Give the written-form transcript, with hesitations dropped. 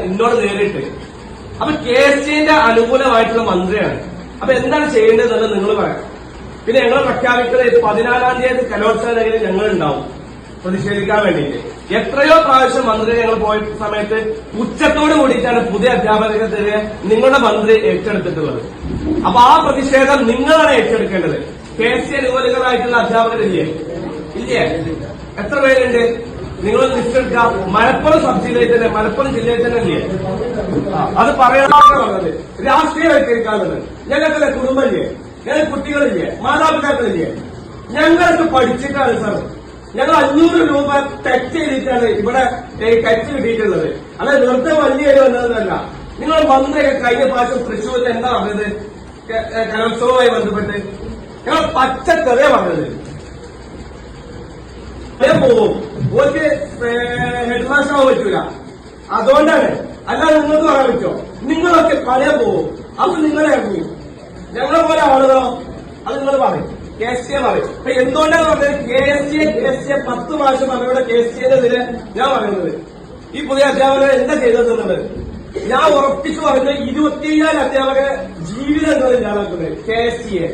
എന്നോട് നേരിട്ട്. അപ്പൊ KSCന്റെ അനുകൂലമായിട്ടുള്ള മന്ത്രിയാണ്. അപ്പൊ എന്താണ് ചെയ്യേണ്ടതെന്നുള്ളത് നിങ്ങൾ പറയാം. പിന്നെ ഞങ്ങൾ പ്രഖ്യാപിക്കുന്നത് 14-ാം തീയതി കലോത്സവ നഗരിൽ ഞങ്ങൾ ഉണ്ടാവും പ്രതിഷേധിക്കാൻ വേണ്ടിയിട്ട്. എത്രയോ പ്രാവശ്യം മന്ത്രി ഞങ്ങൾ പോയ സമയത്ത് ഉച്ചത്തോട് കൂടിയിട്ടാണ് പുതിയ അധ്യാപകർക്കെതിരെ നിങ്ങളുടെ മന്ത്രി ഏറ്റെടുത്തിട്ടുള്ളത്. അപ്പൊ ആ പ്രതിഷേധം നിങ്ങളാണ് ഏറ്റെടുക്കേണ്ടത്. KSC അനുകൂലികളായിട്ടുള്ള അധ്യാപകരില്ലേ? ഇല്ലേ? എത്ര പേരുണ്ട്? നിങ്ങൾ ലിസ്റ്റ് എടുക്കുക. മലപ്പുറം സബ് ജില്ലയിൽ തന്നെ, മലപ്പുറം ജില്ലയിൽ തന്നെ ഇല്ലേ? അത് പറയാനാണ് പറഞ്ഞത്. രാഷ്ട്രീയവൽക്കരിക്കാനുള്ളത്. ഞങ്ങൾക്കല്ലേ കുടുംബമില്ലേ? ഞങ്ങൾ കുട്ടികളില്ലേ? മാതാപിതാക്കളില്ലേ? ഞങ്ങളൊക്കെ പഠിച്ചിട്ടാണ് സാർ. ഞങ്ങൾ 500 രൂപ ടച്ച് ചെയ്തിട്ടാണ് ഇവിടെ ടച്ച് കിട്ടിയിട്ടുള്ളത്. അല്ലാതെ വെറുതെ വലിയ വന്നതല്ല. നിങ്ങൾ മന്ത്രിയൊക്കെ കഴിഞ്ഞ പ്രാവശ്യം തൃശ്ശൂരിൽ എന്താ പറഞ്ഞത്? കലോത്സവവുമായി ബന്ധപ്പെട്ട് ഞങ്ങൾ പച്ചക്കറിയാ പറഞ്ഞത്. പോവും ഓർക്ക് ഹെഡ് മാസ്റ്റർ ആവാൻ പറ്റൂല. അതുകൊണ്ടാണ്. അല്ലാതെ നിങ്ങൾക്ക് പറയാൻ പറ്റുമോ? നിങ്ങളൊക്കെ കളയാൻ പോവും. അപ്പൊ നിങ്ങളെ ഇറങ്ങി. ഞങ്ങളെ പോലെ ആളുകളോ? അത് നിങ്ങൾ പറയും. KSC പറയും. അപ്പൊ എന്തുകൊണ്ടാണ് പറഞ്ഞത്? KSC 10 പ്രാവശ്യം പറഞ്ഞവിടെ KSCന്റെ ഇതില് ഞാൻ പറയുന്നത് ഈ പുതിയ അധ്യാപകർ എന്താ ചെയ്തതെന്നുള്ളത് ഞാൻ ഉറപ്പിച്ചു പറഞ്ഞത് 25,000 അധ്യാപകരെ ജീവിതങ്ങളിൽ ഇല്ലാതാക്കുന്നത് KSCയെ.